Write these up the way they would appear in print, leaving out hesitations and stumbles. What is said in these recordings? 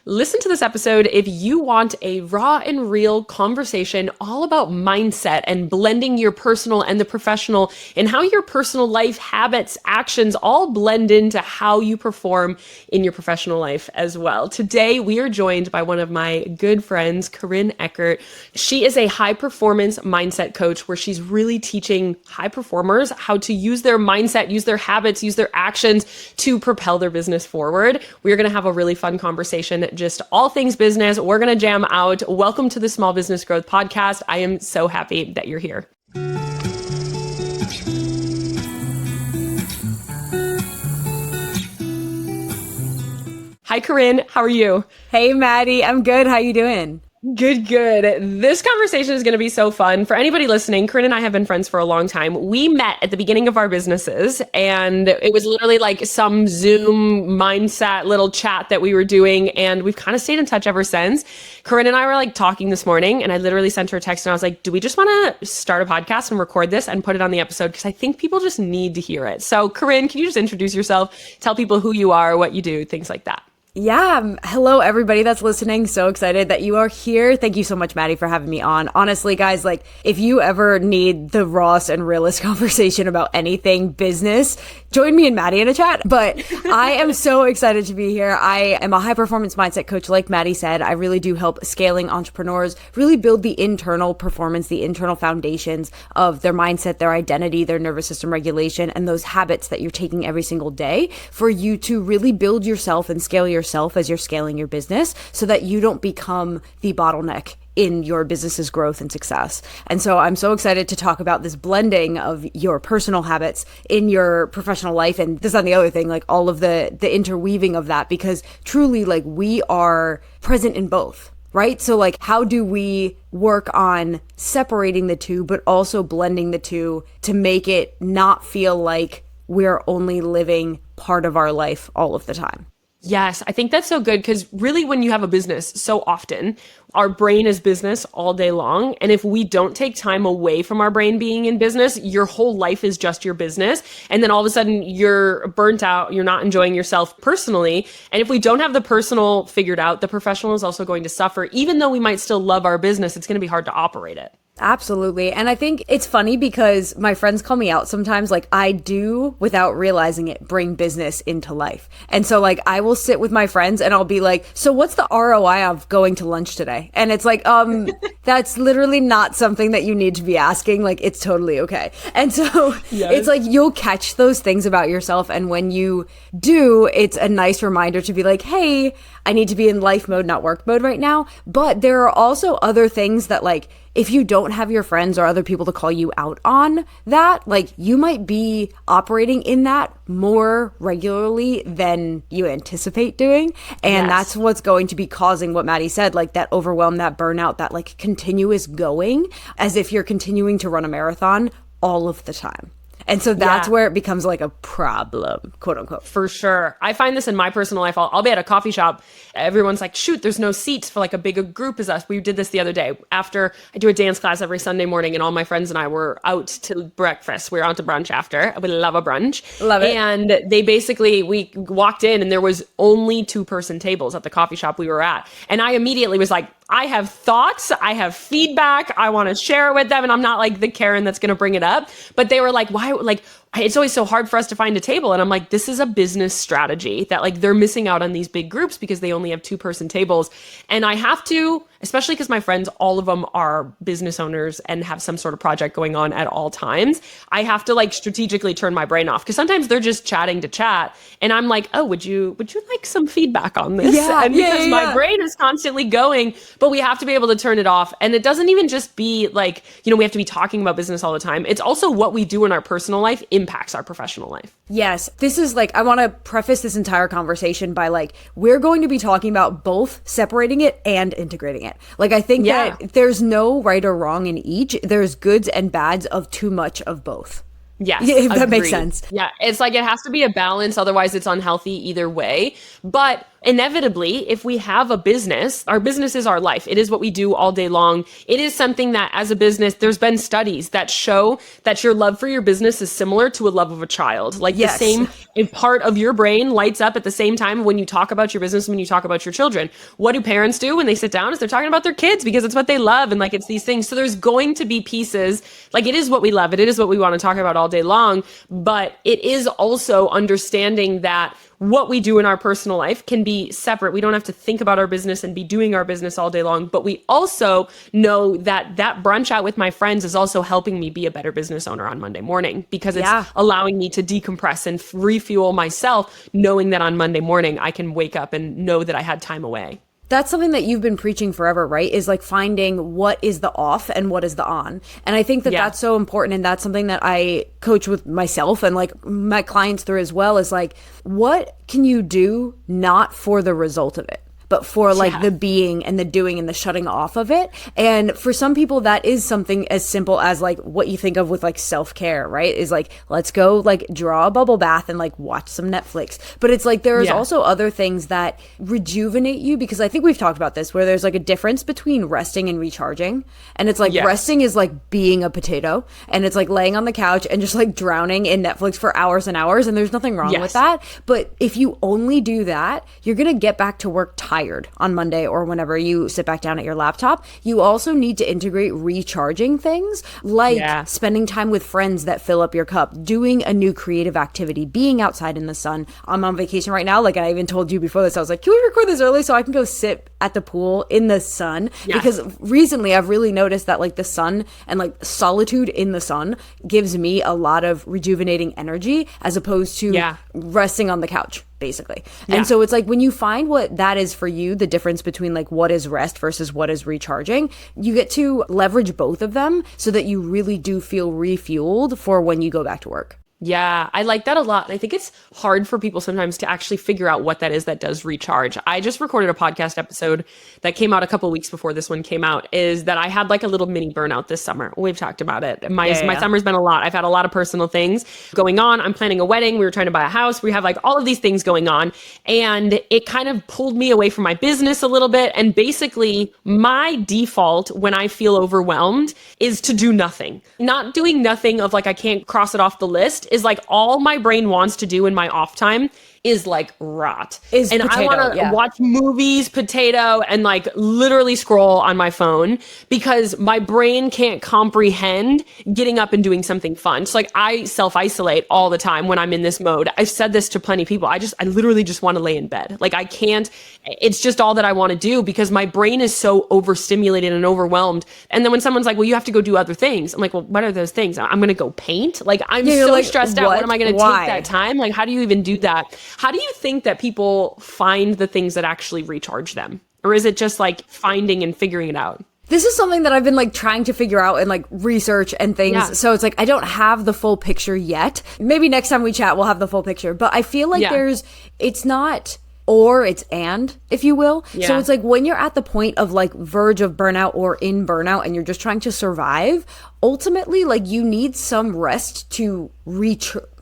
Listen to this episode if you want a raw and real conversation all about mindset and blending your personal and the professional and how your personal life habits, actions all blend into how you perform in your professional life as well. Today, we are joined by one of my good friends, Corinne Eckert. She is a high performance mindset coach where she's really teaching high performers how to use their mindset, use their habits, use their actions to propel their business forward. We're going to have a really fun conversation, just all things business. We're going to jam out. Welcome to the Small Business Growth Podcast. I am so happy that you're here. Hi, Corinne. How are you? Hey, Maddie. I'm good. How you doing? Good. This conversation is going to be so fun. For anybody listening, Corinne and I have been friends for a long time. We met at the beginning of our businesses, and it was literally like some Zoom mindset little chat that we were doing, and we've kind of stayed in touch ever since. Corinne and I were like talking this morning, and I literally sent her a text, and I was like, do we just want to start a podcast and record this and put it on the episode? Because I think people just need to hear it. So, Corinne, can you just introduce yourself, tell people who you are, what you do, things like that? Yeah. Hello, everybody that's listening. So excited that you are here. Thank you so much, Maddie, for having me on. Honestly, guys, like if you ever need the rawest and realest conversation about anything business, join me and Maddie in a chat. But I am so excited to be here. I am a high performance mindset coach. Like Maddie said, I really do help scaling entrepreneurs really build the internal performance, the internal foundations of their mindset, their identity, their nervous system regulation, and those habits that you're taking every single day for you to really build yourself and scale yourself as you're scaling your business so that you don't become the bottleneck in your business's growth and success. And so I'm so excited to talk about this blending of your personal habits in your professional life. And this on the other thing, like all of the interweaving of that, because truly like we are present in both. Right? So like, how do we work on separating the two, but also blending the two to make it not feel like we're only living part of our life all of the time? Yes, I think that's so good because really when you have a business, so often our brain is business all day long. And if we don't take time away from our brain being in business, your whole life is just your business. And then all of a sudden you're burnt out, you're not enjoying yourself personally. And if we don't have the personal figured out, the professional is also going to suffer. Even though we might still love our business, it's going to be hard to operate it. Absolutely. And I think it's funny because my friends call me out sometimes, like I do without realizing it, bring business into life. And so like I will sit with my friends and I'll be like, so what's the ROI of going to lunch today? And it's like, that's literally not something that you need to be asking. Like it's totally okay. And so It's like you'll catch those things about yourself. And when you do, it's a nice reminder to be like, hey, I need to be in life mode, not work mode right now. But there are also other things that like, if you don't have your friends or other people to call you out on that, like you might be operating in that more regularly than you anticipate doing. And That's what's going to be causing what Maddie said, like that overwhelm, that burnout, that like continuous going as if you're continuing to run a marathon all of the time. And so that's where it becomes like a problem, quote unquote. For sure. I find this in my personal life. I'll be at a coffee shop. Everyone's like, shoot, there's no seats for like a big group as us. We did this the other day. After I do a dance class every Sunday morning and all my friends and I were out to breakfast. We were out to brunch after. We love a brunch. Love it. And we walked in and there was only 2-person tables at the coffee shop we were at. And I immediately was like, I have thoughts, I have feedback, I want to share it with them. And I'm not like the Karen that's going to bring it up. But they were like, why? Like, it's always so hard for us to find a table. And I'm like, this is a business strategy that like they're missing out on these big groups because they only have 2-person tables. And I have to, especially because my friends, all of them are business owners and have some sort of project going on at all times. I have to like strategically turn my brain off because sometimes they're just chatting to chat. And I'm like, oh, would you like some feedback on this? And because my brain is constantly going, but we have to be able to turn it off. And it doesn't even just be like, we have to be talking about business all the time. It's also what we do in our personal life impacts our professional life. Yes. This is like, I want to preface this entire conversation by like, we're going to be talking about both separating it and integrating it. Like, I think that there's no right or wrong in each. There's goods and bads of too much of both. Yes. If that makes sense. Yeah. It's like, it has to be a balance. Otherwise it's unhealthy either way. But inevitably, if we have a business, our business is our life. It is what we do all day long. It is something that as a business, there's been studies that show that your love for your business is similar to a love of a child. Like the same part of your brain lights up at the same time when you talk about your business, when you talk about your children. What do parents do when they sit down is they're talking about their kids because it's what they love. And like, it's these things. So there's going to be pieces, like it is what we love. It is what we want to talk about all day long. But it is also understanding that what we do in our personal life can be separate. We don't have to think about our business and be doing our business all day long. But we also know that that brunch out with my friends is also helping me be a better business owner on Monday morning, because it's allowing me to decompress and refuel myself, knowing that on Monday morning I can wake up and know that I had time away. That's something that you've been preaching forever, right? Is like finding what is the off and what is the on. And I think that that's so important. And that's something that I coach with myself and like my clients through as well, is like, what can you do not for the result of it, but for like the being and the doing and the shutting off of it. And for some people, that is something as simple as like what you think of with like self-care, right? Is like, let's go like draw a bubble bath and like watch some Netflix. But it's like, there's also other things that rejuvenate you, because I think we've talked about this, where there's like a difference between resting and recharging. And it's like resting is like being a potato, and it's like laying on the couch and just like drowning in Netflix for hours and hours. And there's nothing wrong with that. But if you only do that, you're going to get back to work tired on Monday or whenever you sit back down at your laptop. You also need to integrate recharging things like spending time with friends that fill up your cup, doing a new creative activity, being outside in the sun. I'm on vacation right now. Like I even told you before this, I was like, can we record this early so I can go sit at the pool in the sun? Because recently I've really noticed that like the sun and like solitude in the sun gives me a lot of rejuvenating energy, as opposed to resting on the couch, basically. And so it's like, when you find what that is for you, the difference between like what is rest versus what is recharging, you get to leverage both of them so that you really do feel refueled for when you go back to work. Yeah, I like that a lot. And I think it's hard for people sometimes to actually figure out what that is that does recharge. I just recorded a podcast episode that came out a couple of weeks before this one came out, is that I had like a little mini burnout this summer. We've talked about it. My summer's been a lot. I've had a lot of personal things going on. I'm planning a wedding. We were trying to buy a house. We have like all of these things going on. And it kind of pulled me away from my business a little bit. And basically my default when I feel overwhelmed is to do nothing. Not doing nothing of like, I can't cross it off the list, is like all my brain wants to do in my off time is like rot. I want to watch movies, potato, and like literally scroll on my phone, because my brain can't comprehend getting up and doing something fun. So like I self-isolate all the time when I'm in this mode. I've said this to plenty of people. I literally just want to lay in bed. Like I can't, it's just all that I want to do, because my brain is so overstimulated and overwhelmed. And then when someone's like, well, you have to go do other things. I'm like, well, what are those things? I'm going to go paint. Like I'm so like, stressed out. What am I going to take that time? Like, how do you even do that? How do you think that people find the things that actually recharge them? Or is it just like finding and figuring it out? This is something that I've been like trying to figure out and like research and things. Yeah. So it's like, I don't have the full picture yet. Maybe next time we chat, we'll have the full picture. But I feel like it's not or, it's and, if you will. Yeah. So it's like when you're at the point of like verge of burnout or in burnout and you're just trying to survive, ultimately like you need some rest to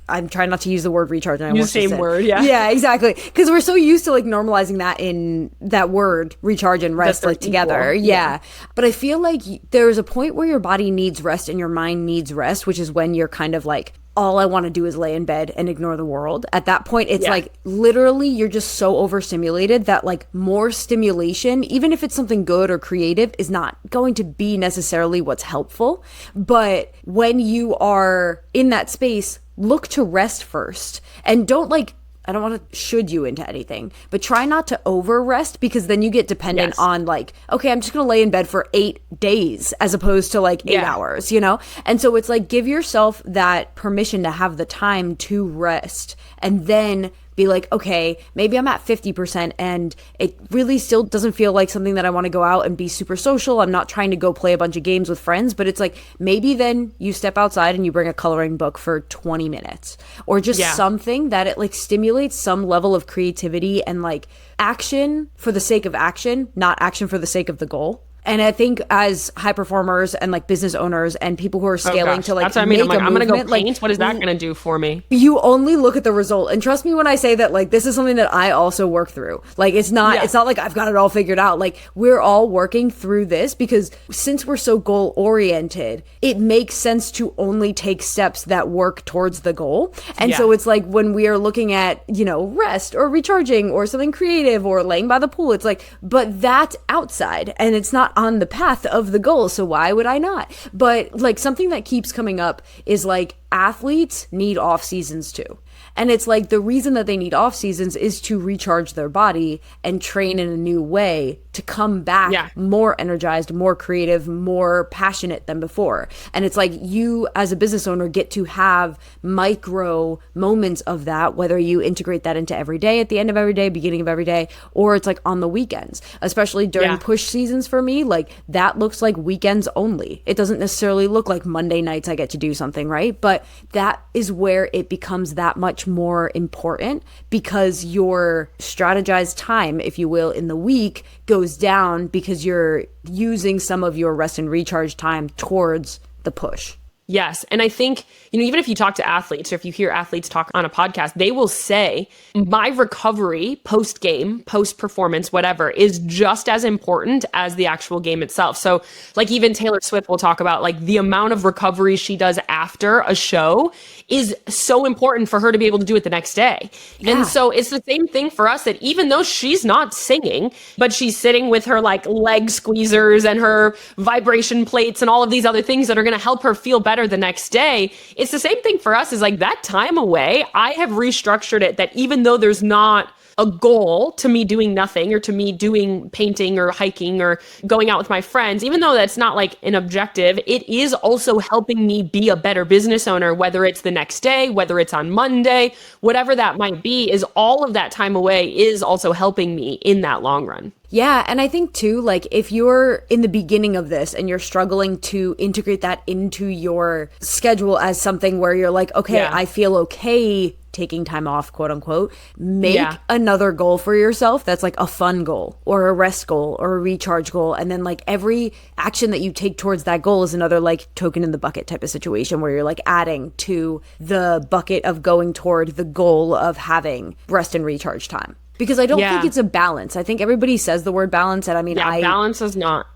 I'm trying not to use the word recharge. And I use the same word, Yeah, exactly. Because we're so used to like normalizing that in that word, recharge and rest, like together. Yeah. But I feel like there's a point where your body needs rest and your mind needs rest, which is when you're kind of like, all I want to do is lay in bed and ignore the world. At that point, it's like literally you're just so overstimulated that like more stimulation, even if it's something good or creative, is not going to be necessarily what's helpful. But when you are in that space, look to rest first, and don't like, I don't want to should you into anything, but try not to over rest, because then you get dependent on like, okay, I'm just going to lay in bed for 8 days as opposed to like 8 hours, you know? And so it's like, give yourself that permission to have the time to rest, and then be like, okay, maybe I'm at 50% and it really still doesn't feel like something that I want to go out and be super social. I'm not trying to go play a bunch of games with friends, but it's like, maybe then you step outside and you bring a coloring book for 20 minutes or just something that it like stimulates some level of creativity and like action for the sake of action, not action for the sake of the goal. And I think as high performers and like business owners and people who are scaling to like that's what I mean. make I'm a going to go movement, paint. What is that going to do for me? You only look at the result. And trust me when I say that, like, this is something that I also work through. Like, it's not like I've got it all figured out. Like, we're all working through this because since we're so goal oriented, it makes sense to only take steps that work towards the goal. And so it's like when we are looking at, you know, rest or recharging or something creative or laying by the pool, it's like, but that's outside and it's not on the path of the goal. So why would I not? But like something that keeps coming up is like athletes need off seasons too. And it's like the reason that they need off seasons is to recharge their body and train in a new way to come back more energized, more creative, more passionate than before. And it's like you as a business owner get to have micro moments of that, whether you integrate that into every day, at the end of every day, beginning of every day, or it's like on the weekends, especially during push seasons for me. Like that looks like weekends only. It doesn't necessarily look like Monday nights I get to do something, right? But that is where it becomes that much more important because your strategized time, if you will, in the week goes down because you're using some of your rest and recharge time towards the push. Yes. And I think, you know, even if you talk to athletes or if you hear athletes talk on a podcast, they will say my recovery post-game, post-performance, whatever, is just as important as the actual game itself. So like even Taylor Swift will talk about like the amount of recovery she does after a show is so important for her to be able to do it the next day. And so it's the same thing for us that even though she's not singing, but she's sitting with her like leg squeezers and her vibration plates and all of these other things that are going to help her feel better the next day. It's the same thing for us is like that time away. I have restructured it that even though there's not a goal to me doing nothing or to me doing painting or hiking or going out with my friends, even though that's not like an objective, it is also helping me be a better business owner, whether it's the next day, whether it's on Monday, whatever that might be, is all of that time away is also helping me in that long run. Yeah. And I think too, like if you're in the beginning of this and you're struggling to integrate that into your schedule as something where you're like, okay, I feel okay taking time off, quote unquote, make another goal for yourself that's like a fun goal or a rest goal or a recharge goal. And then like every action that you take towards that goal is another like token in the bucket type of situation where you're like adding to the bucket of going toward the goal of having rest and recharge time. Because I don't think it's a balance. I think everybody says the word balance, and I mean, balance is not.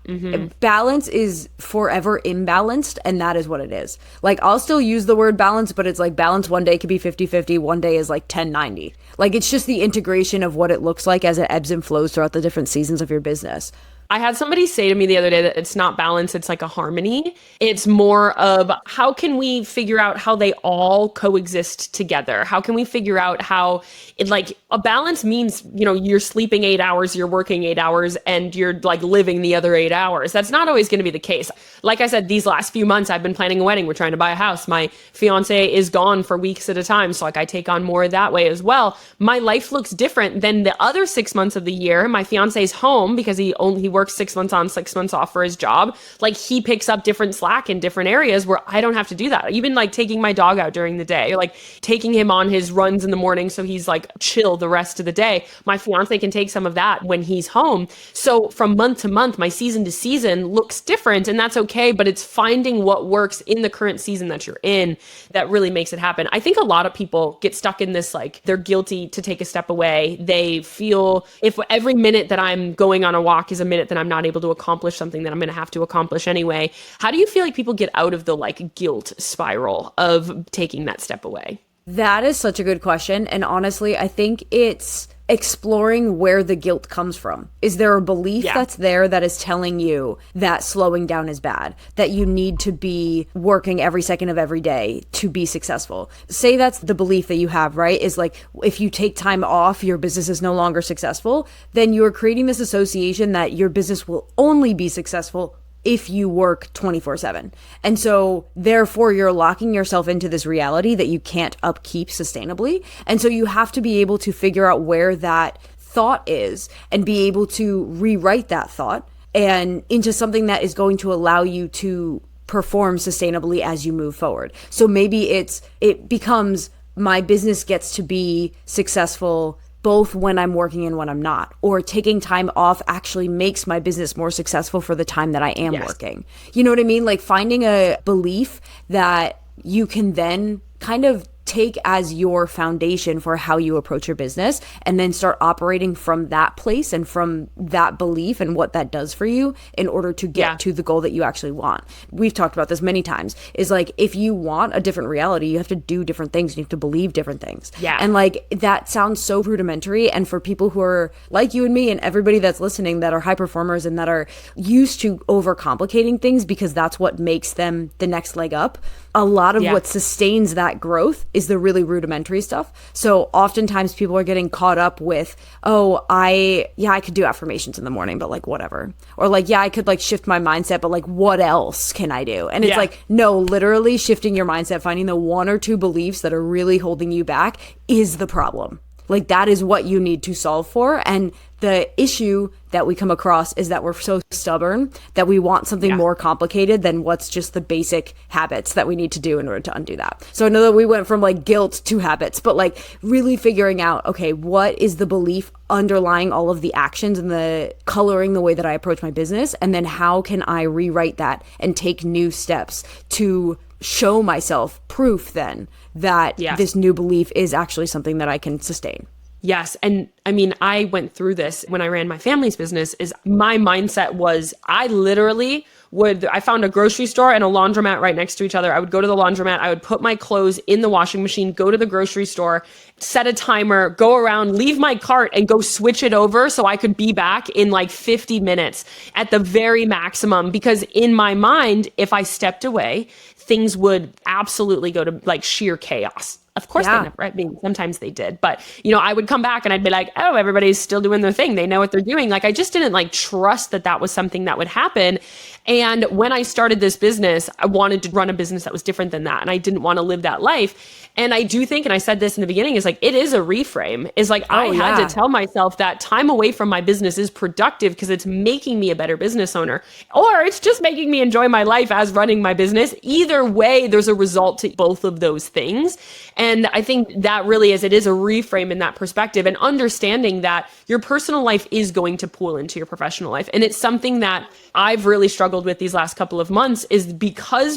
Balance is forever imbalanced, and that is what it is. Like, I'll still use the word balance, but it's like balance one day could be 50-50, one day is like 10-90. Like, it's just the integration of what it looks like as it ebbs and flows throughout the different seasons of your business. I had somebody say to me the other day that it's not balance, it's like a harmony. It's more of how can we figure out how they all coexist together? How can we figure out how it like a balance means, you know, you're sleeping 8 hours, you're working 8 hours, and you're like living the other 8 hours. That's not always going to be the case. Like I said, these last few months, I've been planning a wedding. We're trying to buy a house. My fiance is gone for weeks at a time. So like I take on more that way as well. My life looks different than the other 6 months of the year. My fiance's home because he works 6 months on, 6 months off for his job. Like he picks up different slack in different areas where I don't have to do that. Even like taking my dog out during the day, or like taking him on his runs in the morning so he's like chill the rest of the day. My fiance can take some of that when he's home. So from month to month, my season to season looks different, and that's okay, but it's finding what works in the current season that you're in that really makes it happen. I think a lot of people get stuck in this, like they're guilty to take a step away. They feel if every minute that I'm going on a walk is a minute that I'm not able to accomplish something that I'm going to have to accomplish anyway. How do you feel like people get out of the like guilt spiral of taking that step away? That is such a good question. And honestly, I think it's exploring where the guilt comes from. Is there a belief that's there that is telling you that slowing down is bad, that you need to be working every second of every day to be successful? Say that's the belief that you have, right? Is like, if you take time off, your business is no longer successful, then you're creating this association that your business will only be successful if you work 24/7. And so therefore you're locking yourself into this reality that you can't upkeep sustainably. And so you have to be able to figure out where that thought is and be able to rewrite that thought and into something that is going to allow you to perform sustainably as you move forward. So maybe it becomes my business gets to be successful both when I'm working and when I'm not, or taking time off actually makes my business more successful for the time that I am working. You know what I mean? Like finding a belief that you can then kind of take as your foundation for how you approach your business, and then start operating from that place and from that belief and what that does for you in order to get to the goal that you actually want. We've talked about this many times, is like, if you want a different reality, you have to do different things. You have to believe different things. And like, that sounds so rudimentary. And for people who are like you and me and everybody that's listening that are high performers and that are used to overcomplicating things because that's what makes them the next leg up, a lot of what sustains that growth is the really rudimentary stuff. So oftentimes people are getting caught up with, I could do affirmations in the morning, but like whatever. Or like, I could like shift my mindset, but like what else can I do? And it's like, no, literally shifting your mindset, finding the one or two beliefs that are really holding you back is the problem. Like that is what you need to solve for. And the issue that we come across is that we're so stubborn that we want something more complicated than what's just the basic habits that we need to do in order to undo that. So I know that we went from like guilt to habits, but like really figuring out, okay, what is the belief underlying all of the actions and the coloring the way that I approach my business? And then how can I rewrite that and take new steps to show myself proof then that this new belief is actually something that I can sustain. Yes. And I mean, I went through this when I ran my family's business. Is my mindset was, I literally I found a grocery store and a laundromat right next to each other. I would go to the laundromat, I would put my clothes in the washing machine, go to the grocery store, set a timer, go around, leave my cart and go switch it over so I could be back in like 50 minutes at the very maximum. Because in my mind, if I stepped away, things would absolutely go to like sheer chaos. Of course they never, I mean, sometimes they did, but I would come back and I'd be like, oh, everybody's still doing their thing. They know what they're doing. Like, I just didn't like trust that that was something that would happen. And when I started this business, I wanted to run a business that was different than that. And I didn't want to live that life. And I do think, and I said this in the beginning, is like, it is a reframe. Is like, I had to tell myself that time away from my business is productive because it's making me a better business owner, or it's just making me enjoy my life as running my business. Either way, there's a result to both of those things. And I think that really is, it is a reframe in that perspective, and understanding that your personal life is going to pool into your professional life. And it's something that I've really struggled with these last couple of months, is because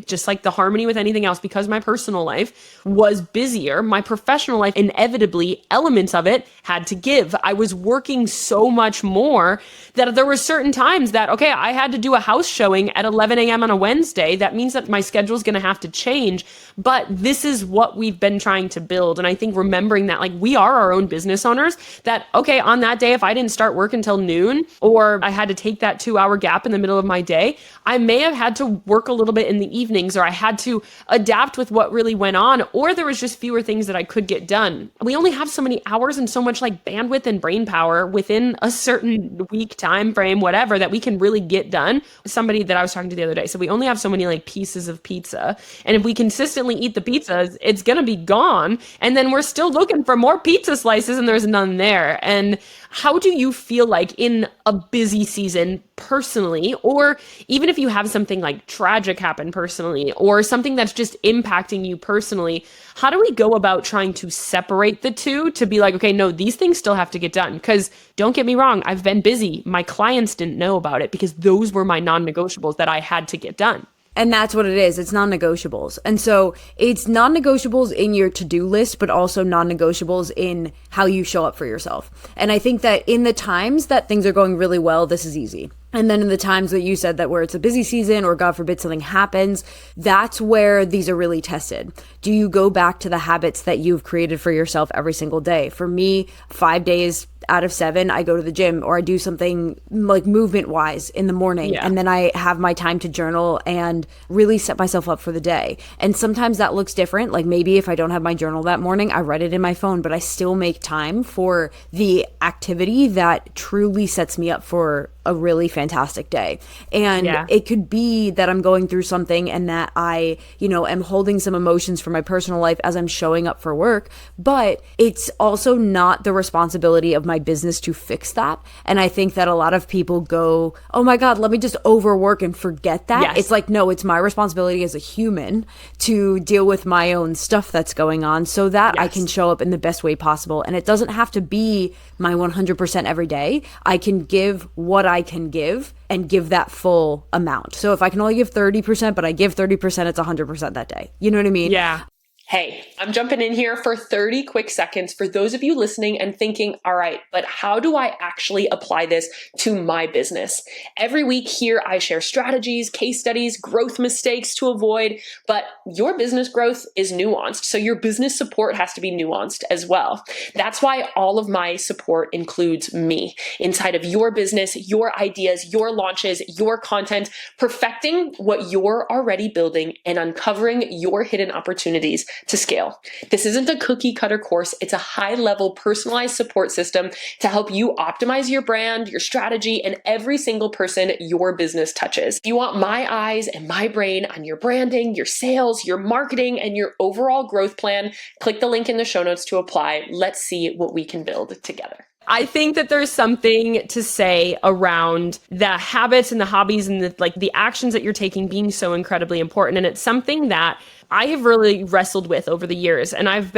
just like the harmony with anything else, because my personal life was busier, my professional life, inevitably, elements of it had to give. I was working so much more that there were certain times that, okay, I had to do a house showing at 11 a.m. on a Wednesday. That means that my schedule is going to have to change. But this is what we've been trying to build. And I think remembering that, like, we are our own business owners, that, okay, on that day, if I didn't start work until noon, or I had to take that 2-hour gap in the middle of my day, I may have had to work a little bit in the evenings, or I had to adapt with what really went on, or there was just fewer things that I could get done. We only have so many hours and so much like bandwidth and brain power within a certain week time frame, whatever, that we can really get done. Somebody that I was talking to the other day, so we only have so many like pieces of pizza. And if we consistently eat the pizzas, it's going to be gone. And then we're still looking for more pizza slices and there's none there. And how do you feel like in a busy season personally, or even if you have something like tragic happen personally, or something that's just impacting you personally, how do we go about trying to separate the two to be like, okay, no, these things still have to get done? Because don't get me wrong, I've been busy. My clients didn't know about it because those were my non-negotiables that I had to get done. And that's what it is. It's non-negotiables. And so it's non-negotiables in your to-do list, but also non-negotiables in how you show up for yourself. And I think that in the times that things are going really well, this is easy. And then in the times that you said that where it's a busy season, or God forbid something happens, that's where these are really tested. Do you go back to the habits that you've created for yourself every single day? For me, 5 days out of 7, I go to the gym, or I do something like movement wise in the morning. Yeah. And then I have my time to journal and really set myself up for the day. And sometimes that looks different. Like maybe if I don't have my journal that morning, I write it in my phone, but I still make time for the activity that truly sets me up for a really fantastic day. And it could be that I'm going through something and that I, am holding some emotions for my personal life as I'm showing up for work, but it's also not the responsibility of my business to fix that. And I think that a lot of people go, oh my God, let me just overwork and forget that. Yes. It's like, no, it's my responsibility as a human to deal with my own stuff that's going on so that I can show up in the best way possible. And it doesn't have to be my 100% every day. I can give what I can give and give that full amount. So if I can only give 30%, but I give 30%, it's 100% that day. You know what I mean? Yeah. Hey, I'm jumping in here for 30 quick seconds for those of you listening and thinking, all right, but how do I actually apply this to my business? Every week here, I share strategies, case studies, growth mistakes to avoid, but your business growth is nuanced. So your business support has to be nuanced as well. That's why all of my support includes me inside of your business, your ideas, your launches, your content, perfecting what you're already building and uncovering your hidden opportunities to scale. This isn't a cookie cutter course. It's a high level personalized support system to help you optimize your brand, your strategy, and every single person your business touches. If you want my eyes and my brain on your branding, your sales, your marketing, and your overall growth plan, click the link in the show notes to apply. Let's see what we can build together. I think that there's something to say around the habits and the hobbies and the actions that you're taking being so incredibly important. And it's something that I have really wrestled with over the years. And I've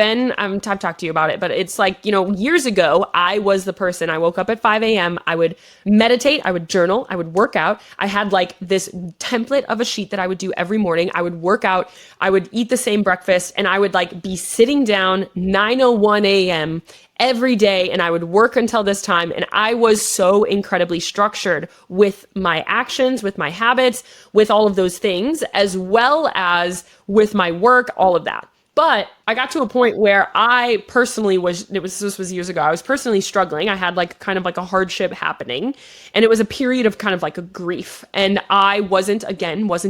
talked to you about it, but it's like, years ago, I was the person. I woke up at 5 a.m. I would meditate, I would journal, I would work out. I had like this template of a sheet that I would do every morning. I would work out, I would eat the same breakfast, and I would like be sitting down 9:01 a.m. every day, and I would work until this time. And I was so incredibly structured with my actions, with my habits, with all of those things, as well as with my work, all of that. But I got to a point where I personally this was years ago, I was personally struggling. I had kind of a hardship happening, and it was a period of kind of like a grief. And I wasn't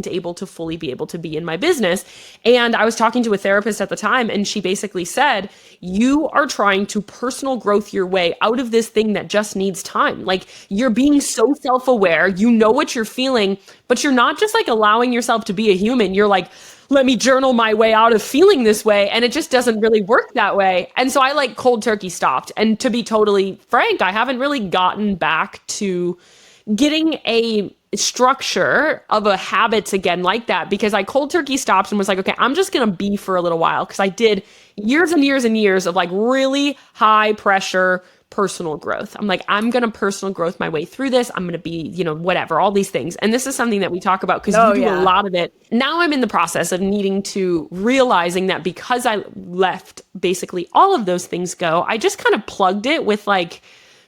able to fully be able to be in my business. And I was talking to a therapist at the time, and she basically said, you are trying to personal growth your way out of this thing that just needs time. Like, you're being so self-aware, you know what you're feeling, but you're not just allowing yourself to be a human. You're like, let me journal my way out of feeling this way. And it just doesn't really work that way. And so I cold turkey stopped. And to be totally frank, I haven't really gotten back to getting a structure of a habits again like that, because I cold turkey stopped and was like, okay, I'm just going to be for a little while. Cause I did years and years and years of really high pressure personal growth. I'm like, I'm going to personal growth my way through this. I'm going to be, whatever, all these things. And this is something that we talk about because you do a lot of it. Now I'm in the process of needing to realizing that because I left basically all of those things go, I just kind of plugged it with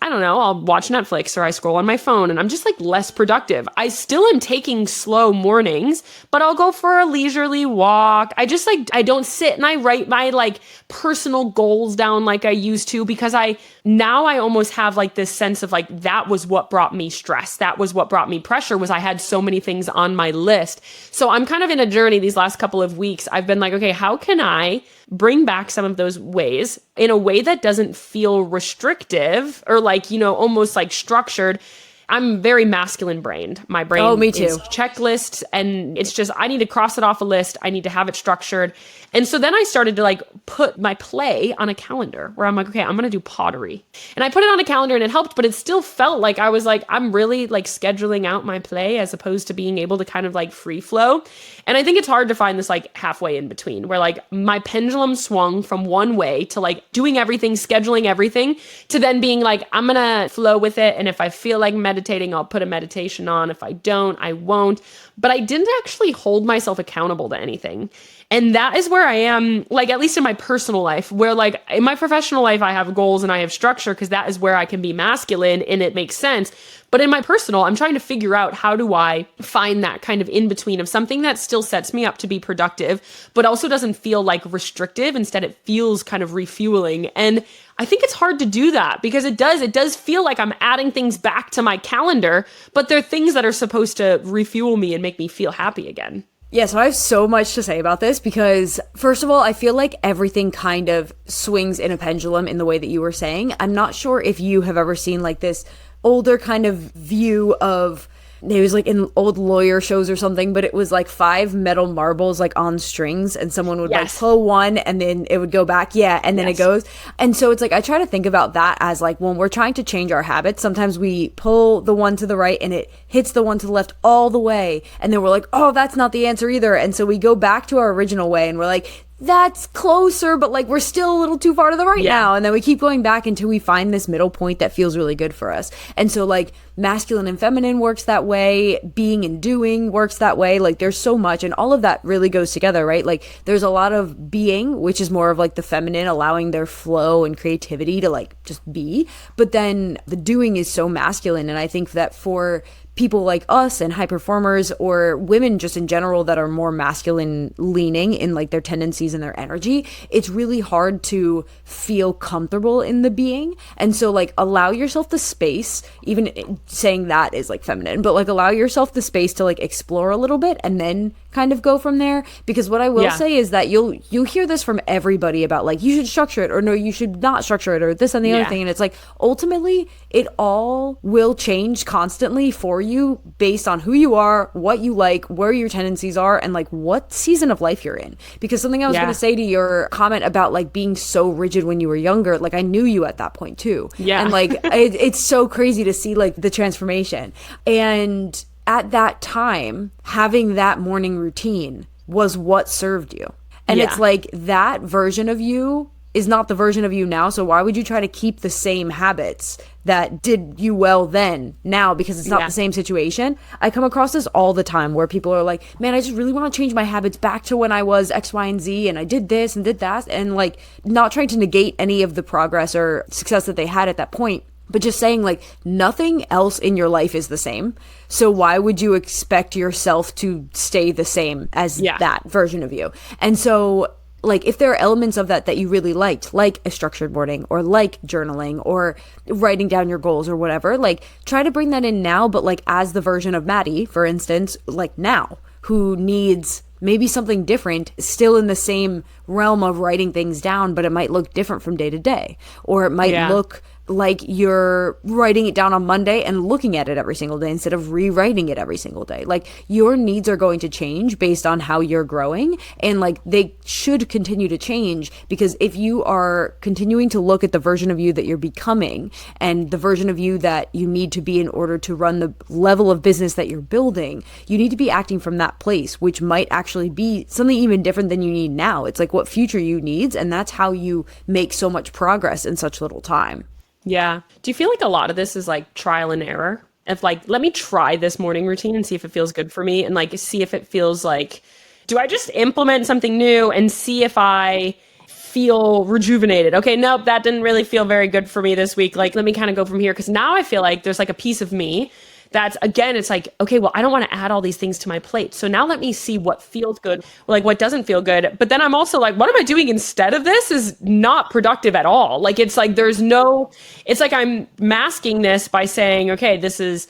I don't know, I'll watch Netflix or I scroll on my phone and I'm just less productive. I still am taking slow mornings, but I'll go for a leisurely walk. I just I don't sit and I write my personal goals down like I used to, because I almost have this sense of that was what brought me stress. That was what brought me pressure, was I had so many things on my list. So I'm kind of in a journey these last couple of weeks. I've been okay, how can I bring back some of those ways in a way that doesn't feel restrictive or almost structured. I'm very masculine brained. My brain me too. is checklists, and it's just, I need to cross it off a list. I need to have it structured. And so then I started to put my play on a calendar where I'm okay, I'm going to do pottery. And I put it on a calendar and it helped, but it still felt I was I'm really scheduling out my play as opposed to being able to kind of free flow. And I think it's hard to find this halfway in between where my pendulum swung from one way to doing everything, scheduling everything, to then being I'm going to flow with it. And if I feel like meditating, I'll put a meditation on. If I don't, I won't. But I didn't actually hold myself accountable to anything. And that is where I am, at least in my personal life, where in my professional life, I have goals and I have structure because that is where I can be masculine and it makes sense. But in my personal, I'm trying to figure out how do I find that kind of in between of something that still sets me up to be productive, but also doesn't feel restrictive. Instead, it feels kind of refueling. And I think it's hard to do that because it does feel like I'm adding things back to my calendar, but they're things that are supposed to refuel me and make me feel happy again. Yeah, so I have so much to say about this because, first of all, I feel like everything kind of swings in a pendulum in the way that you were saying. I'm not sure if you have ever seen this older kind of view of it was like in old lawyer shows or something, but it was like 5 metal marbles like on strings, and someone would like pull one and then it would go back. Yeah. And then it goes. And so it's like, I try to think about that as like, when we're trying to change our habits, sometimes we pull the one to the right and it hits the one to the left all the way. And then we're like, oh, that's not the answer either. And so we go back to our original way and we're like, that's closer, but like we're still a little too far to the right now. And then we keep going back until we find this middle point that feels really good for us. And so like masculine and feminine works that way, being and doing works that way. Like there's so much, and all of that really goes together, right? Like there's a lot of being, which is more of like the feminine, allowing their flow and creativity to like just be. But then the doing is so masculine. And I think that for people like us and high performers, or women just in general that are more masculine leaning in like their tendencies and their energy, it's really hard to feel comfortable in the being. And so like allow yourself the space, even saying that is like feminine, but like allow yourself the space to like explore a little bit and then kind of go from there. Because what I will say is that you'll hear this from everybody about like, you should structure it, or no, you should not structure it, or this and the other thing. And it's like, ultimately it all will change constantly for you based on who you are, what you like, where your tendencies are, and like what season of life you're in. Because something I was going to say to your comment about like being so rigid when you were younger, like I knew you at that point too. And like it's so crazy to see like the transformation. And at that time, having that morning routine was what served you. And it's like, that version of you is not the version of you now. So why would you try to keep the same habits that did you well then now, because it's not the same situation? I come across this all the time where people are like, man, I just really want to change my habits back to when I was X, Y, and Z, and I did this and did that, and like not trying to negate any of the progress or success that they had at that point, but just saying like nothing else in your life is the same. So why would you expect yourself to stay the same as that version of you? And so like if there are elements of that you really liked, like a structured morning, or like journaling, or writing down your goals, or whatever, like try to bring that in now, but like as the version of Maddie, for instance, like now, who needs maybe something different, still in the same realm of writing things down, but it might look different from day to day, or it might look like you're writing it down on Monday and looking at it every single day instead of rewriting it every single day. Like your needs are going to change based on how you're growing, and like they should continue to change, because if you are continuing to look at the version of you that you're becoming and the version of you that you need to be in order to run the level of business that you're building, you need to be acting from that place, which might actually be something even different than you need now. It's like what future you needs, and that's how you make so much progress in such little time. Yeah. Do you feel like a lot of this is like trial and error? If like, let me try this morning routine and see if it feels good for me, and like see if it feels like, do I just implement something new and see if I feel rejuvenated? Okay, nope, that didn't really feel very good for me this week. Like, let me kind of go from here, because now I feel like there's like a piece of me that's, again, it's like, okay, well, I don't want to add all these things to my plate. So now let me see what feels good, like what doesn't feel good. But then I'm also like, what am I doing instead of this is not productive at all. Like, it's like, it's like I'm masking this by saying, okay, this is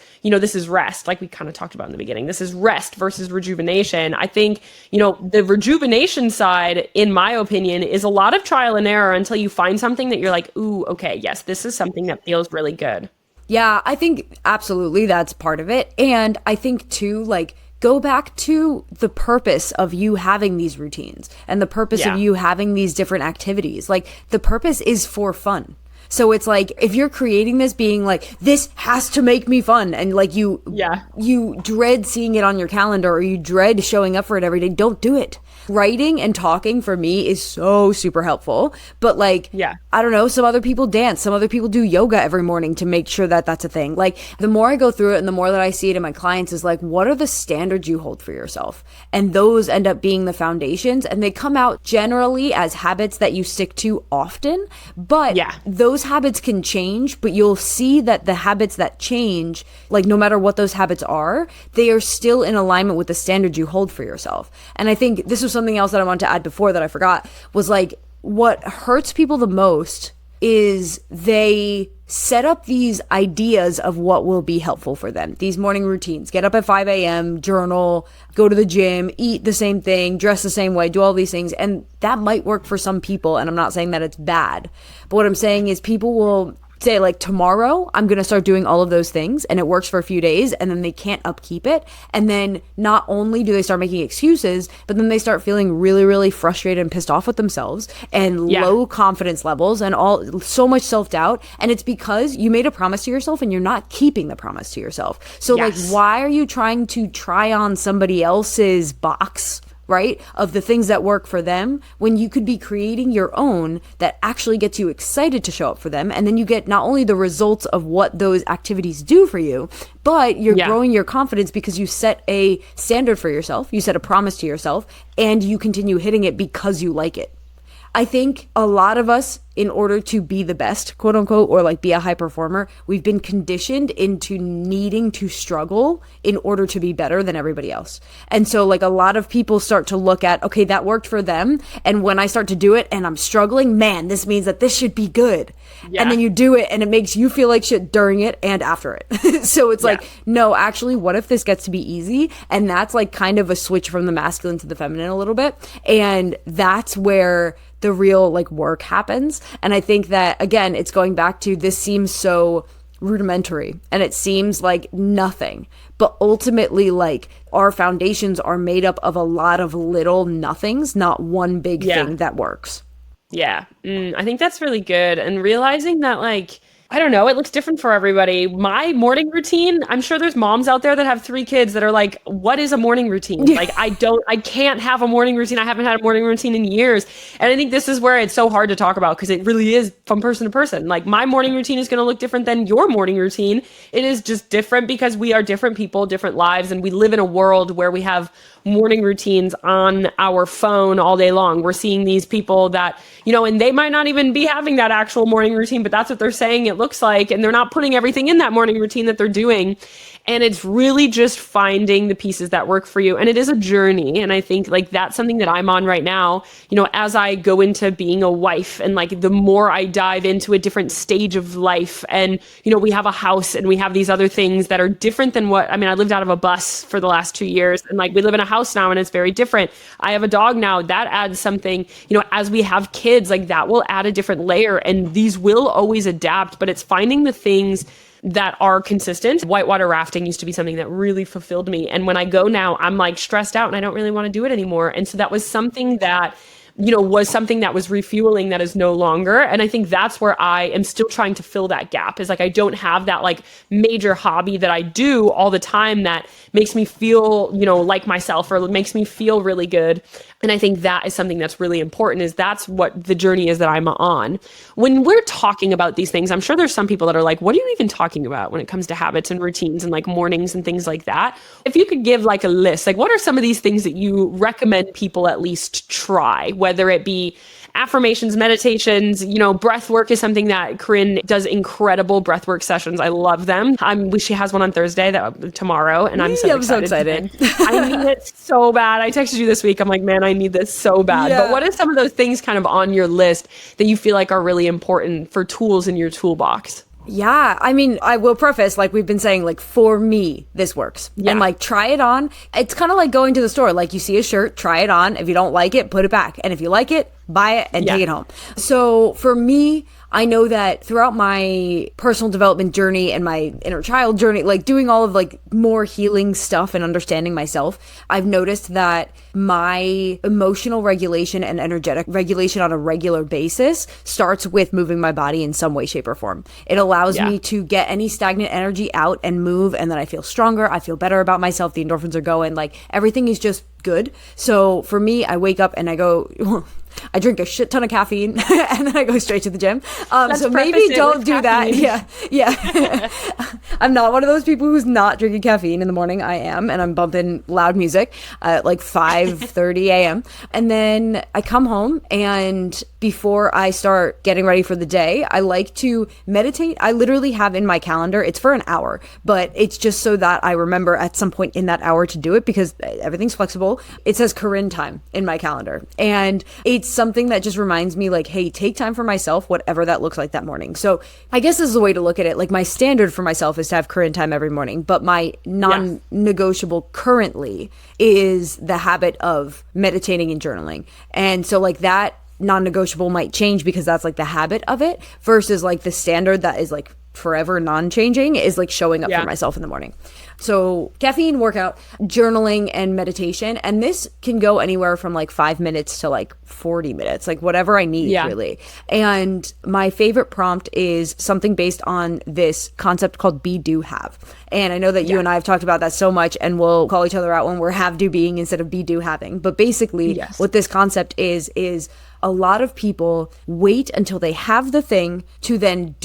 rest. Like we kind of talked about in the beginning, this is rest versus rejuvenation. I think, the rejuvenation side, in my opinion, is a lot of trial and error until you find something that you're like, ooh, okay, yes, this is something that feels really good. Yeah, I think absolutely that's part of it. And I think too, like, go back to the purpose of you having these routines and the purpose of you having these different activities. Like, the purpose is for fun. So it's like, if you're creating this being like, this has to make me fun, and like you dread seeing it on your calendar, or you dread showing up for it every day, don't do it. Writing and talking for me is so super helpful. But like, I don't know, some other people dance, some other people do yoga every morning to make sure that that's a thing. Like, the more I go through it and the more that I see it in my clients is like, what are the standards you hold for yourself? And those end up being the foundations, and they come out generally as habits that you stick to often. But those habits can change, but you'll see that the habits that change, like no matter what those habits are, they are still in alignment with the standards you hold for yourself. And I think this was something else that I wanted to add before that I forgot, was like, what hurts people the most is they set up these ideas of what will be helpful for them. These morning routines, get up at 5 a.m., journal, go to the gym, eat the same thing, dress the same way, do all these things. And that might work for some people. And I'm not saying that it's bad. But what I'm saying is people will say like tomorrow I'm going to start doing all of those things, and it works for a few days, and then they can't upkeep it. And then not only do they start making excuses, but then they start feeling really, really frustrated and pissed off with themselves, and low confidence levels, and so much self-doubt. And it's because you made a promise to yourself and you're not keeping the promise to yourself. So like, why are you trying to try on somebody else's box, right, of the things that work for them, when you could be creating your own that actually gets you excited to show up for them? And then you get not only the results of what those activities do for you, but you're growing your confidence because you set a standard for yourself, you set a promise to yourself, and you continue hitting it because you like it. I think a lot of us, in order to be the best, quote unquote, or like be a high performer, we've been conditioned into needing to struggle in order to be better than everybody else. And so like a lot of people start to look at, okay, that worked for them, and when I start to do it and I'm struggling, man, this means that this should be good. And then you do it and it makes you feel like shit during it and after it. So it's like, no, actually, what if this gets to be easy? And that's like kind of a switch from the masculine to the feminine a little bit. And that's where the real like work happens. And I think that, again, it's going back to, this seems so rudimentary and it seems like nothing, but ultimately like our foundations are made up of a lot of little nothings, not one big thing that works. I think that's really good. And realizing that, like, I don't know, it looks different for everybody. My morning routine, I'm sure there's moms out there that have 3 kids that are like, what is a morning routine? Like, I can't have a morning routine. I haven't had a morning routine in years. And I think this is where it's so hard to talk about, because it really is from person to person. Like, my morning routine is going to look different than your morning routine. It is just different because we are different people, different lives. And we live in a world where we have morning routines on our phone all day long. We're seeing these people that, you know, and they might not even be having that actual morning routine, but that's what they're saying it looks like. And they're not putting everything in that morning routine that they're doing. And it's really just finding the pieces that work for you. And it is a journey. And I think like that's something that I'm on right now, you know, as I go into being a wife, and like the more I dive into a different stage of life, and, you know, we have a house and we have these other things that are different than what, I mean, I lived out of a bus for the last 2 years, and like we live in a house now and it's very different. I have a dog now, that adds something, you know, as we have kids, like that will add a different layer, and these will always adapt, but it's finding the things that are consistent. Whitewater rafting used to be something that really fulfilled me. And when I go now, I'm like stressed out and I don't really want to do it anymore. And so that was something that, you know, was something that was refueling that is no longer. And I think that's where I am still trying to fill that gap, is like, I don't have that like major hobby that I do all the time that makes me feel, you know, like myself, or makes me feel really good. And I think that is something that's really important, is that's what the journey is that I'm on. When we're talking about these things, I'm sure there's some people that are like, what are you even talking about when it comes to habits and routines and like mornings and things like that? If you could give like a list, like what are some of these things that you recommend people at least try, whether it be affirmations, meditations, you know, breath work is something that Corinne does, incredible breath work sessions. I love them. She has one on Thursday, tomorrow, and I'm so excited. I need it so bad. I texted you this week. I'm like, man, I need this so bad. But what are some of those things kind of on your list that you feel like are really important for tools in your toolbox? Yeah, I mean, I will preface, like we've been saying, like for me, this works. And like try it on. It's kind of like going to the store. Like you see a shirt, try it on. If you don't like it, put it back. And if you like it, buy it and take it home. So for me, I know that throughout my personal development journey and my inner child journey, like doing all of like more healing stuff and understanding myself, I've noticed that my emotional regulation and energetic regulation on a regular basis starts with moving my body in some way, shape, or form. It allows me to get any stagnant energy out and move, and then I feel stronger. I feel better about myself. The endorphins are going. Like everything is just good. So for me, I wake up and I go, I drink a shit ton of caffeine and then I go straight to the gym. So maybe don't do that. Yeah. I'm not one of those people who's not drinking caffeine in the morning. I am, and I'm bumping loud music at like 5:30 a.m. And then I come home, and before I start getting ready for the day, I like to meditate. I literally have in my calendar, it's for an hour, but it's just so that I remember at some point in that hour to do it, because everything's flexible. It says Corinne time in my calendar, and it's something that just reminds me like, hey, take time for myself, whatever that looks like that morning. So I guess this is a way to look at it. Like my standard for myself is to have Corinne time every morning, but my non-negotiable currently is the habit of meditating and journaling. And so like that non-negotiable might change because that's like the habit of it, versus like the standard that is like forever non-changing is like showing up for myself in the morning. So caffeine, workout, journaling, and meditation. And this can go anywhere from like 5 minutes to like 40 minutes, like whatever I need really. And my favorite prompt is something based on this concept called be, do, have. And I know that you and I have talked about that so much, and we'll call each other out when we're have, do, being instead of be, do, having. But basically what this concept is a lot of people wait until they have the thing to then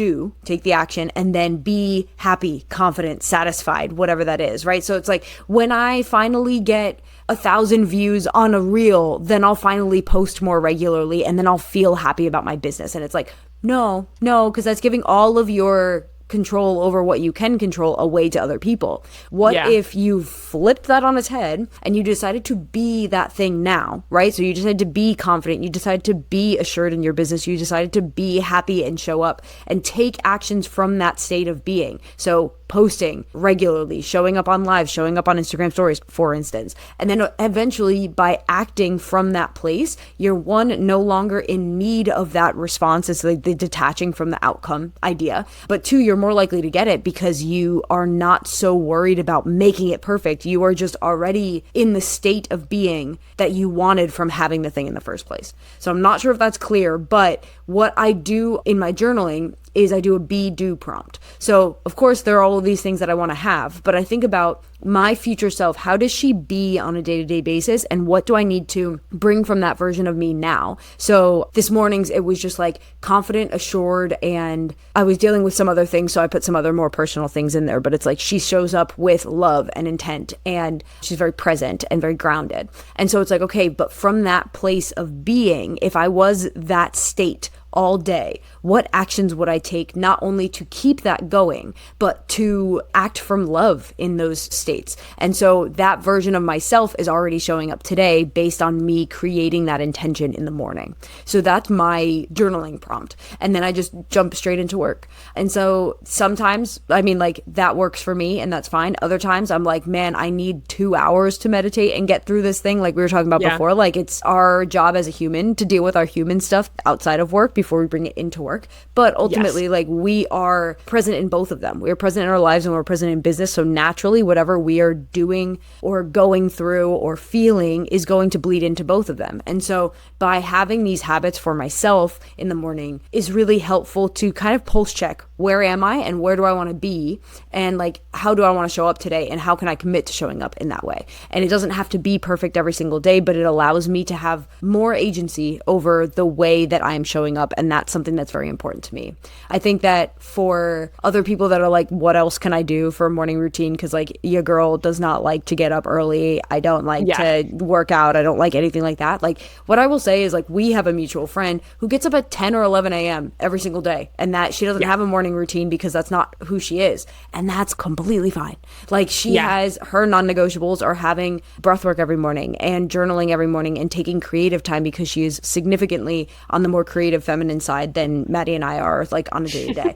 take the action, and then be happy, confident, satisfied, whatever that is, right? So it's like, when I finally get 1,000 views on a reel, then I'll finally post more regularly, and then I'll feel happy about my business. And it's like, no, because that's giving all of your control over what you can control away to other people. What if you flipped that on its head and you decided to be that thing now, right? So you decided to be confident, you decided to be assured in your business, you decided to be happy and show up and take actions from that state of being. So posting regularly, showing up on live, showing up on Instagram stories, for instance. And then eventually, by acting from that place, you're one, no longer in need of that response. It's like the detaching from the outcome idea. But two, you're more likely to get it because you are not so worried about making it perfect. You are just already in the state of being that you wanted from having the thing in the first place. So I'm not sure if that's clear, but what I do in my journaling is I do a be, do prompt. So of course there are all of these things that I want to have, but I think about my future self. How does she be on a day-to-day basis? And what do I need to bring from that version of me now? So this morning's, it was just like confident, assured, and I was dealing with some other things. So I put some other more personal things in there, but it's like she shows up with love and intent, and she's very present and very grounded. And so it's like, okay, but from that place of being, if I was that state all day, what actions would I take not only to keep that going, but to act from love in those states? And so that version of myself is already showing up today based on me creating that intention in the morning. So that's my journaling prompt. And then I just jump straight into work. And so sometimes, I mean, like that works for me and that's fine. Other times I'm like, man, I need 2 hours to meditate and get through this thing. Like we were talking about before, like it's our job as a human to deal with our human stuff outside of work before we bring it into work. But ultimately, like we are present in both of them. We are present in our lives and we're present in business. So naturally, whatever we are doing or going through or feeling is going to bleed into both of them. And so by having these habits for myself in the morning is really helpful to kind of pulse check, where am I and where do I want to be? And like, how do I want to show up today? And how can I commit to showing up in that way? And it doesn't have to be perfect every single day, but it allows me to have more agency over the way that I am showing up. And that's something that's very important to me. I think that for other people that are like, what else can I do for a morning routine? Because like your girl does not like to get up early. I don't like to work out. I don't like anything like that. Like what I will say is like, we have a mutual friend who gets up at 10 or 11 a.m. every single day, and that she doesn't have a morning routine because that's not who she is. And that's completely fine. Like she has her non-negotiables are having breath work every morning and journaling every morning and taking creative time because she is significantly on the more creative feminine side than Maddie and I are like on a day to day.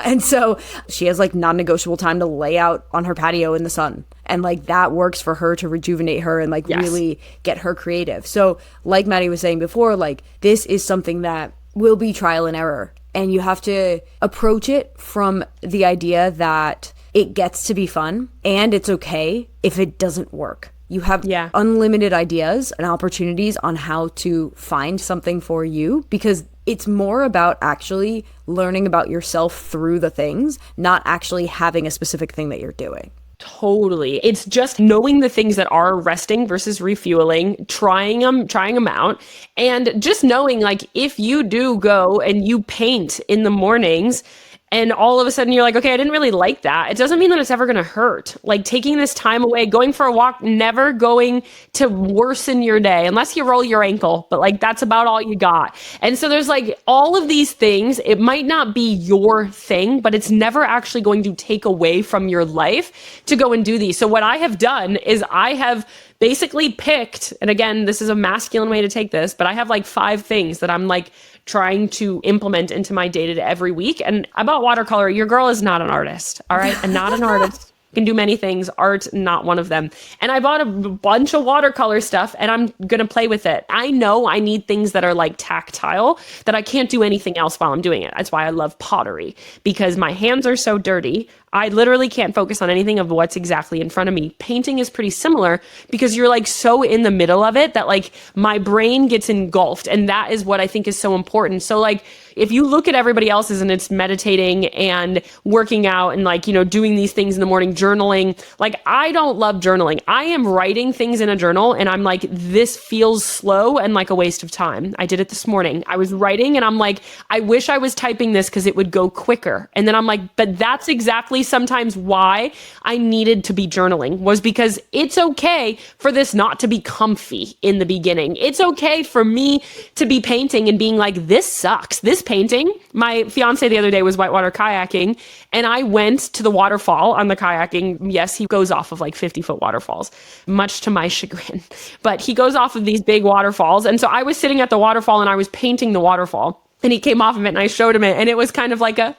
And so she has like non-negotiable time to lay out on her patio in the sun. And like that works for her to rejuvenate her and like really get her creative. So like Maddie was saying before, like this is something that will be trial and error. And you have to approach it from the idea that it gets to be fun and it's okay if it doesn't work. You have unlimited ideas and opportunities on how to find something for you, because it's more about actually learning about yourself through the things, not actually having a specific thing that you're doing. Totally. It's just knowing the things that are resting versus refueling, trying them out. And just knowing like, if you do go and you paint in the mornings and all of a sudden you're like, okay, I didn't really like that. It doesn't mean that it's ever going to hurt. Like taking this time away, going for a walk, never going to worsen your day unless you roll your ankle, but like that's about all you got. And so there's like all of these things. It might not be your thing, but it's never actually going to take away from your life to go and do these. So what I have done is I have basically picked, and again, this is a masculine way to take this, but I have like 5 things that I'm like trying to implement into my day-to-day every week. And about watercolor, your girl is not an artist, all right? And not an artist. can do many things. Art, not one of them. And I bought a bunch of watercolor stuff and I'm going to play with it. I know I need things that are like tactile, that I can't do anything else while I'm doing it. That's why I love pottery, because my hands are so dirty. I literally can't focus on anything of what's exactly in front of me. Painting is pretty similar because you're like so in the middle of it that like my brain gets engulfed. And that is what I think is so important. So like, if you look at everybody else's and it's meditating and working out and like, you know, doing these things in the morning, journaling, like I don't love journaling. I am writing things in a journal and I'm like, this feels slow and like a waste of time. I did it this morning. I was writing and I'm like, I wish I was typing this because it would go quicker. And then I'm like, but that's exactly sometimes why I needed to be journaling, was because it's okay for this not to be comfy in the beginning. It's okay for me to be painting and being like, this sucks. This painting. My fiance the other day was whitewater kayaking and I went to the waterfall on the kayaking. Yes, he goes off of like 50-foot waterfalls, much to my chagrin, but he goes off of these big waterfalls. And so I was sitting at the waterfall and I was painting the waterfall and he came off of it and I showed him it and it was kind of like a,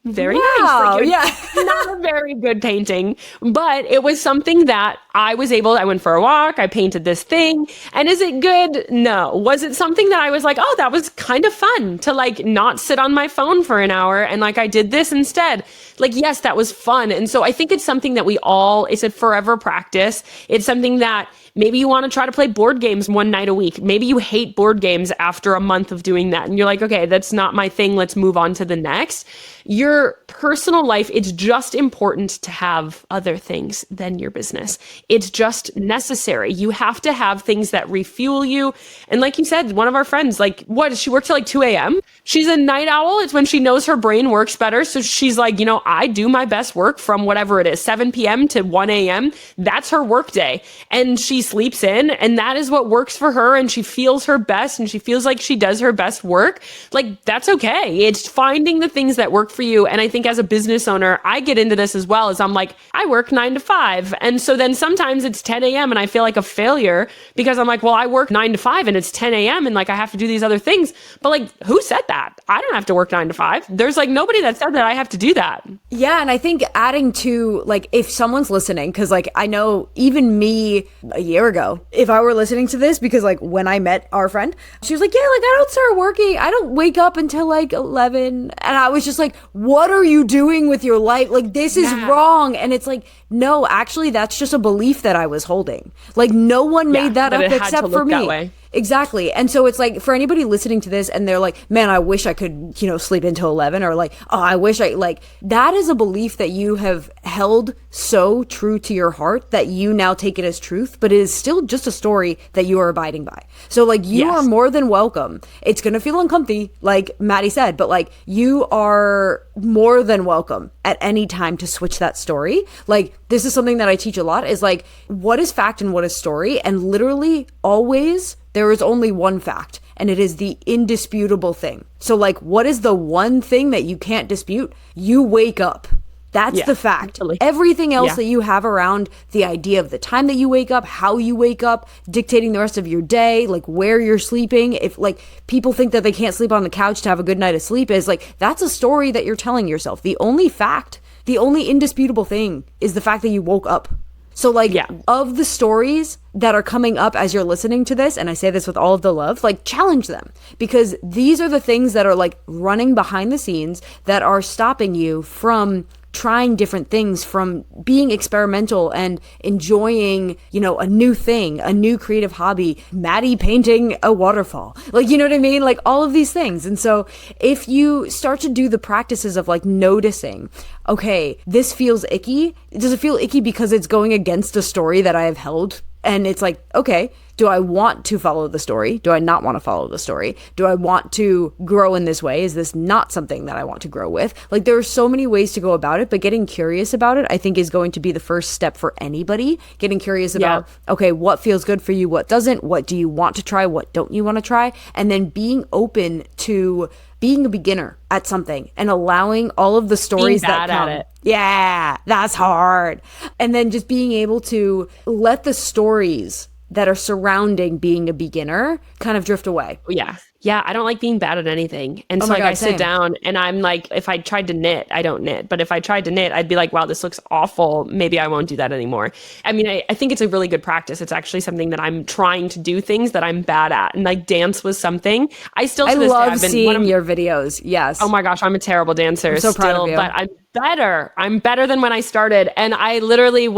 very nice. Like, yeah. Not a very good painting, but it was something that I went for a walk, I painted this thing. And is it good? No. Was it something that I was like, oh, that was kind of fun to like not sit on my phone for an hour and like I did this instead? Like, yes, that was fun. And so I think it's something that it's a forever practice. It's something that maybe you want to try to play board games one night a week. Maybe you hate board games after a month of doing that. And you're like, okay, that's not my thing. Let's move on to the next. Your personal life, it's just important to have other things than your business. It's just necessary. You have to have things that refuel you. And like you said, one of our friends, like, she worked till like 2 a.m. She's a night owl. It's when she knows her brain works better. So she's like, you know, I do my best work from whatever it is, 7 p.m. to 1 a.m. That's her work day. And she sleeps in and that is what works for her. And she feels her best and she feels like she does her best work. Like, that's okay. It's finding the things that work for you. And I think as a business owner, I get into this as well, as I'm like, I work 9 to 5. And so then sometimes it's 10 a.m. and I feel like a failure because I'm like, well, I work 9 to 5 and it's 10 a.m. and like I have to do these other things. But like, who said that? I don't have to work 9 to 5. There's like nobody that said that I have to do that. Yeah. And I think adding to like, if someone's listening, because like I know even me a year ago, if I were listening to this, because like when I met our friend, she was like, yeah, like I don't start working. I don't wake up until like 11. And I was just like, what are you doing with your life? Like, this is wrong. And it's like, no, actually, that's just a belief that I was holding. Like, no one made that up except for me. Exactly. And so it's like, for anybody listening to this and they're like, man, I wish I could, you know, sleep until 11, or like, oh, I wish I, like, that is a belief that you have held so true to your heart that you now take it as truth, but it is still just a story that you are abiding by. So like, you are more than welcome. It's going to feel uncomfy, like Maddie said, but like, you are more than welcome at any time to switch that story. Like, this is something that I teach a lot, is like, what is fact and what is story? And literally always there is only one fact, and it is the indisputable thing. So like, what is the one thing that you can't dispute? You wake up. That's the fact. Totally. Everything else that you have around the idea of the time that you wake up, how you wake up, dictating the rest of your day, like where you're sleeping. If like people think that they can't sleep on the couch to have a good night of sleep, is like, that's a story that you're telling yourself. The only fact, the only indisputable thing is the fact that you woke up. So like, of the stories that are coming up as you're listening to this, and I say this with all of the love, like, challenge them, because these are the things that are like running behind the scenes that are stopping you from trying different things, from being experimental and enjoying, you know, a new thing, a new creative hobby, Maddie painting a waterfall, like, you know what I mean? Like, all of these things. And so if you start to do the practices of like noticing, okay, this feels icky. Does it feel icky because it's going against a story that I have held? And it's like, okay, do I want to follow the story? Do I not want to follow the story? Do I want to grow in this way? Is this not something that I want to grow with? Like, there are so many ways to go about it, but getting curious about it, I think, is going to be the first step for anybody. Getting curious about, okay, what feels good for you? What doesn't? What do you want to try? What don't you want to try? And then being open to being a beginner at something and allowing all of the stories that come. At it. Yeah, that's hard. And then just being able to let the stories that are surrounding being a beginner kind of drift away. Yeah. Yeah, I don't like being bad at anything. And so my like God, I sit same. down and I'm like, if I tried to knit, I don't knit. But if I tried to knit, I'd be like, wow, this looks awful. Maybe I won't do that anymore. I mean, I think it's a really good practice. It's actually something that I'm trying to do things that I'm bad at. And like dance was something. I still to this day, love I've been seeing your videos. Yes. Oh my gosh, I'm a terrible dancer I'm so still, proud of you. but I'm better. I'm better than when I started. And I literally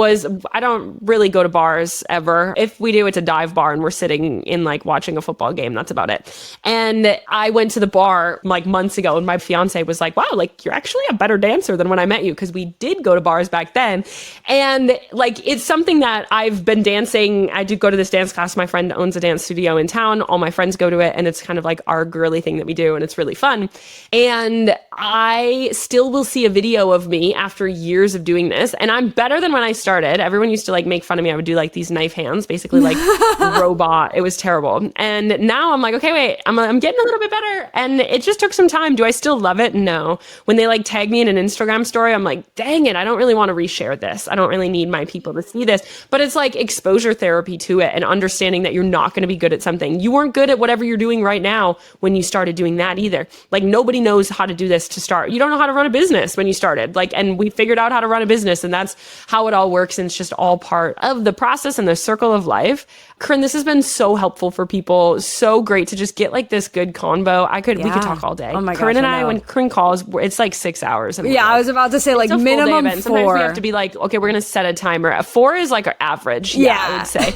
I don't really go to bars ever. If we do, it's a dive bar and we're sitting in like watching a football game. That's about it. And I went to the bar like months ago and my fiance was like, wow, like you're actually a better dancer than when I met you. Cause we did go to bars back then. And like, it's something that I've been dancing. I do go to this dance class. My friend owns a dance studio in town. All my friends go to it. And it's kind of like our girly thing that we do. And it's really fun. And I still will see a video of me after years of doing this. And I'm better than when I started. Everyone used to like make fun of me. I would do like these knife hands, basically like robot. It was terrible. And now I'm like, okay, wait, I'm getting a little bit better. And it just took some time. Do I still love it? No. When they like tag me in an Instagram story, I'm like, dang it, I don't really want to reshare this. I don't really need my people to see this. But it's like exposure therapy to it and understanding that you're not going to be good at something. You weren't good at whatever you're doing right now when you started doing that either. Like nobody knows how to do this to start. You don't know how to run a business when you started. Like, and we figured out how to run a business and that's how it all works. And it's just all part of the process and the circle of life. Corinne, this has been so helpful for people. So great to just get like this good convo. We could talk all day. Oh my gosh, Corinne and I, know. when Corinne calls, it's like 6 hours. Yeah, I was about to say like minimum 4. Sometimes we have to be like, okay, we're going to set a timer. 4 is like our average. Yeah, I would say.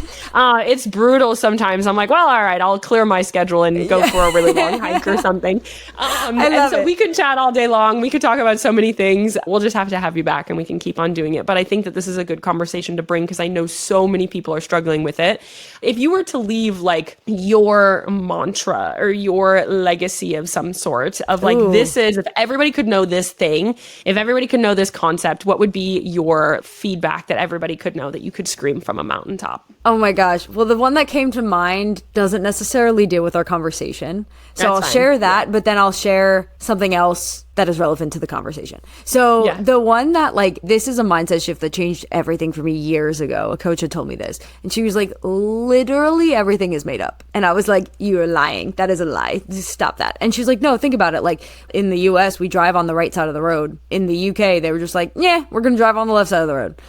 It's brutal sometimes. I'm like, well, all right, I'll clear my schedule and go for a really long hike or something. We could chat all day long. We could talk about so many things. We'll just have to have you back and we can keep on doing it. But I think that this is a good conversation to bring because I know so many people are struggling with it. If you were to leave like your mantra or your legacy of some sort of like, this is, if everybody could know this thing, if everybody could know this concept, what would be your feedback that everybody could know that you could scream from a mountaintop? Oh my gosh. Well, the one that came to mind doesn't necessarily deal with our conversation. So I'll share that, but then I'll share something else that is relevant to the conversation. So the one that like, this is a mindset shift that changed everything for me years ago. A coach had told me this and she was like, literally everything is made up. And I was like, you're lying. That is a lie. Just stop that. And she's like, no, think about it. Like in the US, we drive on the right side of the road. In the UK, they were just like, yeah, we're going to drive on the left side of the road.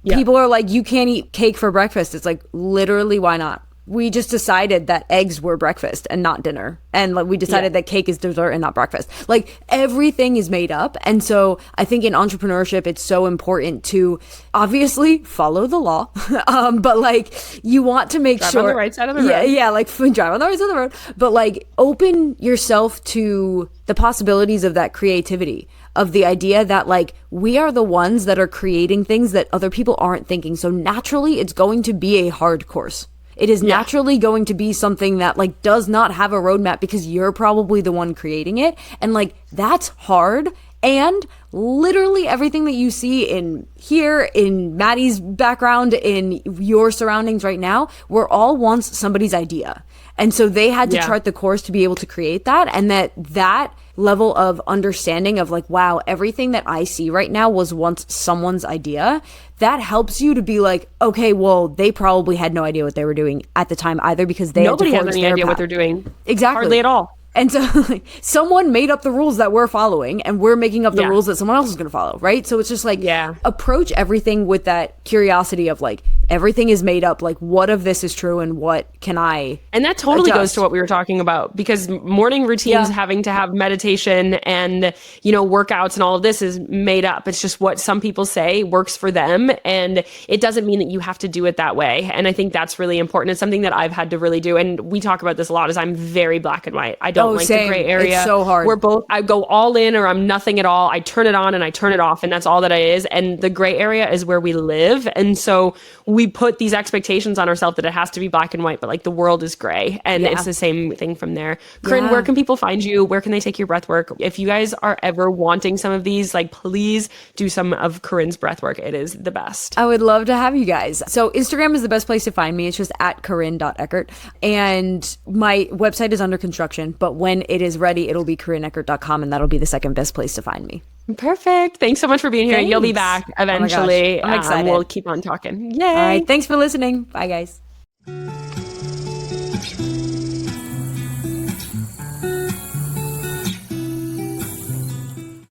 Yeah. People are like, you can't eat cake for breakfast. It's like, literally, why not? We just decided that eggs were breakfast and not dinner. And like we decided that cake is dessert and not breakfast. Like everything is made up. And so I think in entrepreneurship, it's so important to obviously follow the law. But like you want to make drive sure. on the right side of the road. Yeah, like drive on the right side of the road. But like open yourself to the possibilities of that creativity, of the idea that like we are the ones that are creating things that other people aren't thinking. So naturally, it's going to be a hard course. It is naturally going to be something that like does not have a roadmap because you're probably the one creating it. And like, that's hard. And literally everything that you see in here, in Maddie's background, in your surroundings right now, were all once somebody's idea. And so they had to chart the course to be able to create that. And that level of understanding of like, wow, everything that I see right now was once someone's idea. That helps you to be like, okay, well, they probably had no idea what they were doing at the time either because nobody has any idea what they're doing. Exactly. Hardly at all. And so like, someone made up the rules that we're following and we're making up the rules that someone else is going to follow, right? So it's just like, approach everything with that curiosity of like, everything is made up. Like, what of this is true and what can I And that totally adjust? goes to what we were talking about because morning routines, having to have meditation and, you know, workouts and all of this is made up. It's just what some people say works for them. And it doesn't mean that you have to do it that way. And I think that's really important. It's something that I've had to really do. And we talk about this a lot is I'm very black and white. I don't like same. The gray area. It's so hard. I go all in or I'm nothing at all. I turn it on and I turn it off and that's all that it is. And the gray area is where we live. And so we put these expectations on ourselves that it has to be black and white, but like the world is gray and it's the same thing from there. Corinne, where can people find you? Where can they take your breath work? If you guys are ever wanting some of these, like please do some of Corinne's breath work. It is the best. I would love to have you guys. So Instagram is the best place to find me. It's just at Corinne.Eckert. And my website is under construction, but when it is ready, it'll be CorinneEckert.com and that'll be the second best place to find me. Perfect. Thanks so much for being here. You'll be back eventually. I'm excited. We'll keep on talking. Yay. All right. Thanks for listening. Bye, guys.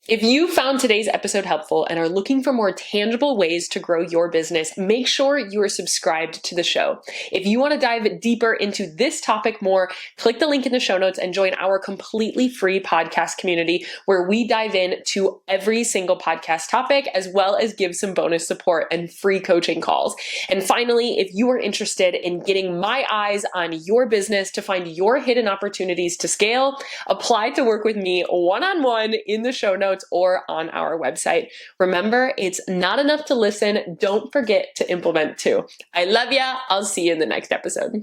If you found today's episode helpful and are looking for more tangible ways to grow your business, make sure you are subscribed to the show. If you want to dive deeper into this topic more, click the link in the show notes and join our completely free podcast community where we dive into every single podcast topic, as well as give some bonus support and free coaching calls. And finally, if you are interested in getting my eyes on your business to find your hidden opportunities to scale, apply to work with me one-on-one in the show notes or on our website. Remember, it's not enough to listen. Don't forget to implement too. I love ya. I'll see you in the next episode.